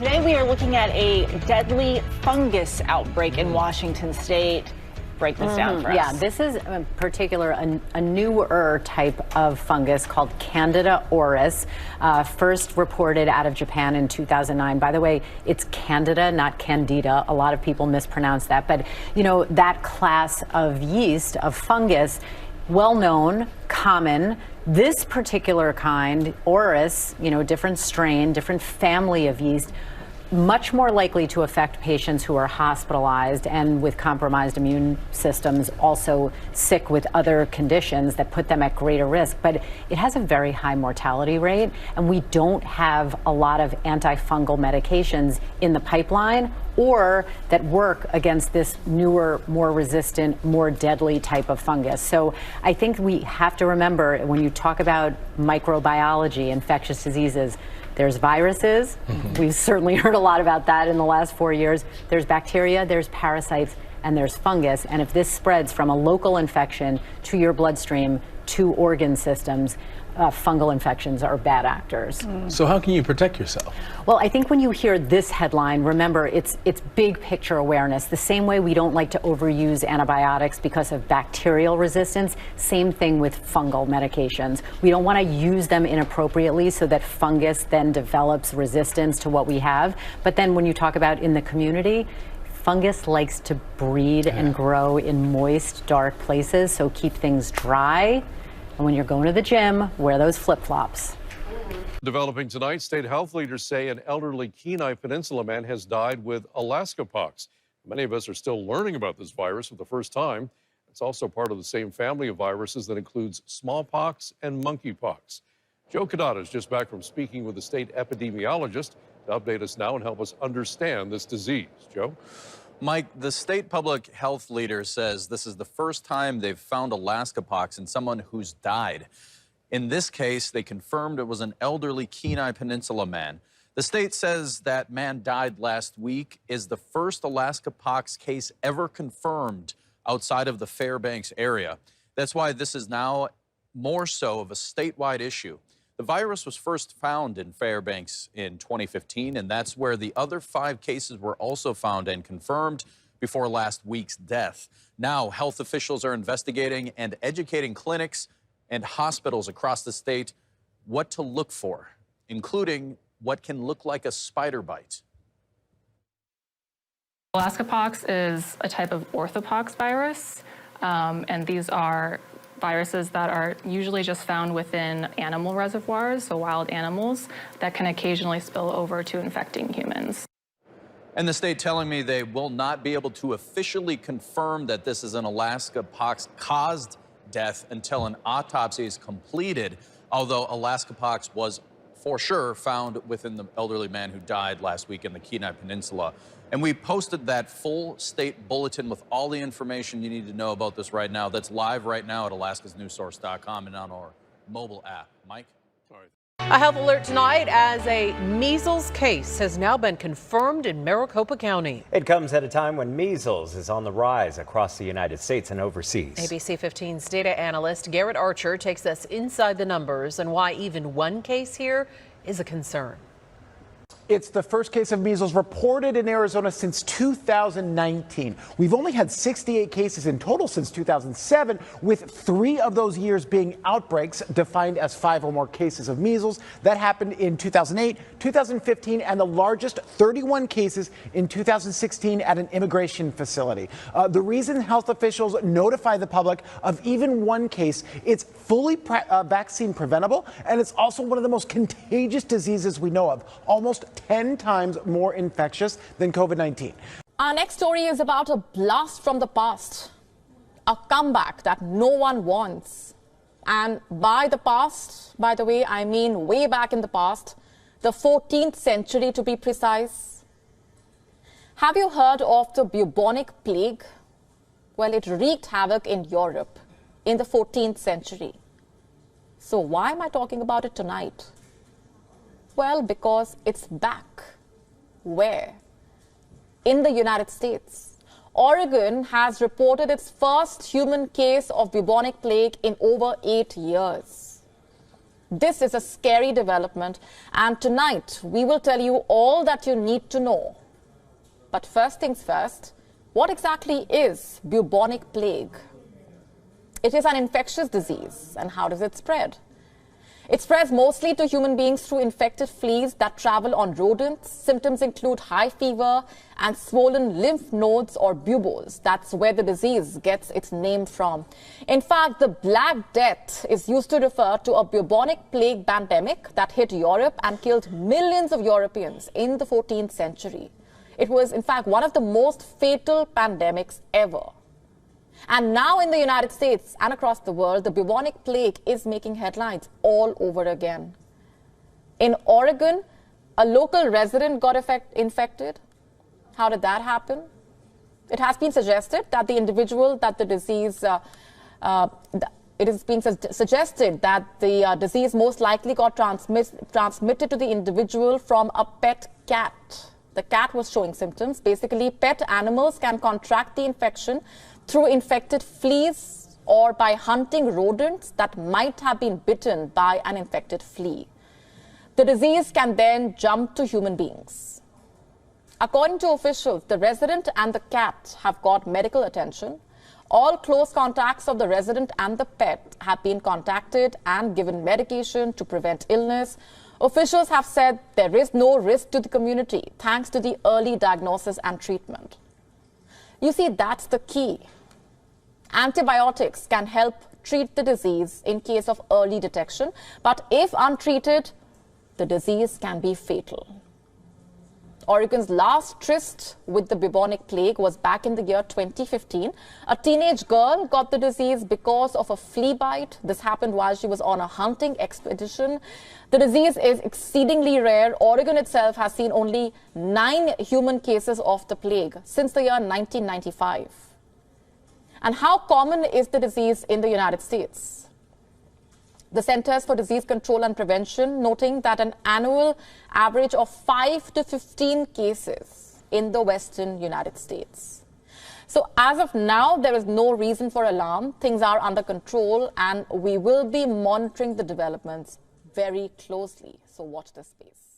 Today we are looking at a deadly fungus outbreak in Washington state. Break this down for us. Yeah, this is in particular a newer type of fungus called Candida auris, first reported out of Japan in 2009. By the way, it's Candida, not Candida. A lot of people mispronounce that. But, you know, that class of yeast, of fungus, well known, common. This particular kind, auris, you know, different strain, different family of yeast, much more likely to affect patients who are hospitalized and with compromised immune systems, also sick with other conditions that put them at greater risk. But it has a very high mortality rate, and we don't have a lot of antifungal medications in the pipeline or that work against this newer, more resistant, more deadly type of fungus. So I think we have to remember, when you talk about microbiology, infectious diseases, there's viruses. We've certainly heard a lot about that in the last 4 years. There's bacteria, there's parasites, and there's fungus. And if this spreads from a local infection to your bloodstream, to organ systems, fungal infections are bad actors. So how can you protect yourself? Well, I think when you hear this headline, remember it's big picture awareness. The same way we don't like to overuse antibiotics because of bacterial resistance, same thing with fungal medications. We don't want to use them inappropriately so that fungus then develops resistance to what we have. But then when you talk about in the community, fungus likes to breed and grow in moist, dark places, so keep things dry. And when you're going to the gym, wear those flip-flops. Developing tonight, state health leaders say an elderly Kenai Peninsula man has died with Alaska pox. Many of us are still learning about this virus for the first time. It's also part of the same family of viruses that includes smallpox and monkeypox. Joe Kadada is just back from speaking with a state epidemiologist to update us now and help us understand this disease. Joe? Mike, the state public health leader says this is the first time they've found Alaska pox in someone who's died. In this case, they confirmed it was an elderly Kenai Peninsula man. The state says that man died last week, is the first Alaska pox case ever confirmed outside of the Fairbanks area. That's why this is now more so of a statewide issue. The virus was first found in Fairbanks in 2015, and that's where the other 5 cases were also found and confirmed before last week's death. Now, health officials are investigating and educating clinics and hospitals across the state what to look for, including what can look like a spider bite. Alaska pox is a type of orthopox virus, and these are viruses that are usually just found within animal reservoirs, so wild animals, that can occasionally spill over to infecting humans. And the state telling me they will not be able to officially confirm that this is an Alaska pox-caused death until an autopsy is completed, although Alaska pox was for sure found within the elderly man who died last week in the Kenai Peninsula. And we posted that full state bulletin with all the information you need to know about this right now. That's live right now at alaskasnewssource.com and on our mobile app. Mike? Sorry. A health alert tonight as a measles case has now been confirmed in Maricopa County. It comes at a time when measles is on the rise across the United States and overseas. ABC 15's data analyst Garrett Archer takes us inside the numbers and why even one case here is a concern. It's the first case of measles reported in Arizona since 2019. We've only had 68 cases in total since 2007, with 3 of those years being outbreaks defined as 5 or more cases of measles. That happened in 2008, 2015, and the largest 31 cases in 2016 at an immigration facility. The reason health officials notify the public of even one case, it's fully vaccine preventable, and it's also one of the most contagious diseases we know of. Almost 10 times more infectious than COVID-19. Our next story is about a blast from the past, a comeback that no one wants. And by the past, by the way, I mean way back in the past, the 14th century to be precise. Have you heard of the bubonic plague? Well, it wreaked havoc in Europe in the 14th century. So why am I talking about it tonight? Well, because it's back. Where? In the United States. Oregon has reported its first human case of bubonic plague in over 8 years. This is a scary development, and tonight we will tell you all that you need to know. But first things first, what exactly is bubonic plague? It is an infectious disease, and how does it spread? It spreads mostly to human beings through infected fleas that travel on rodents. Symptoms include high fever and swollen lymph nodes or buboes. That's where the disease gets its name from. In fact, the Black Death is used to refer to a bubonic plague pandemic that hit Europe and killed millions of Europeans in the 14th century. It was, in fact, one of the most fatal pandemics ever. And now in the United States and across the world, the bubonic plague is making headlines all over again. In Oregon, a local resident got infected. How did that happen? It has been suggested that the individual that the disease, it is being suggested that the disease most likely got transmitted to the individual from a pet cat. The cat was showing symptoms. Basically, pet animals can contract the infection through infected fleas or by hunting rodents that might have been bitten by an infected flea. The disease can then jump to human beings. According to officials, the resident and the cat have got medical attention. All close contacts of the resident and the pet have been contacted and given medication to prevent illness. Officials have said there is no risk to the community thanks to the early diagnosis and treatment. You see, that's the key. Antibiotics can help treat the disease in case of early detection, but if untreated, the disease can be fatal. Oregon's last tryst with the bubonic plague was back in the year 2015. A teenage girl got the disease because of a flea bite. This happened while she was on a hunting expedition. The disease is exceedingly rare. Oregon itself has seen only 9 human cases of the plague since the year 1995. And how common is the disease in the United States? The Centers for Disease Control and Prevention noting that an annual average of 5 to 15 cases in the western United States. So as of now, there is no reason for alarm. Things are under control and we will be monitoring the developments very closely. So watch this space.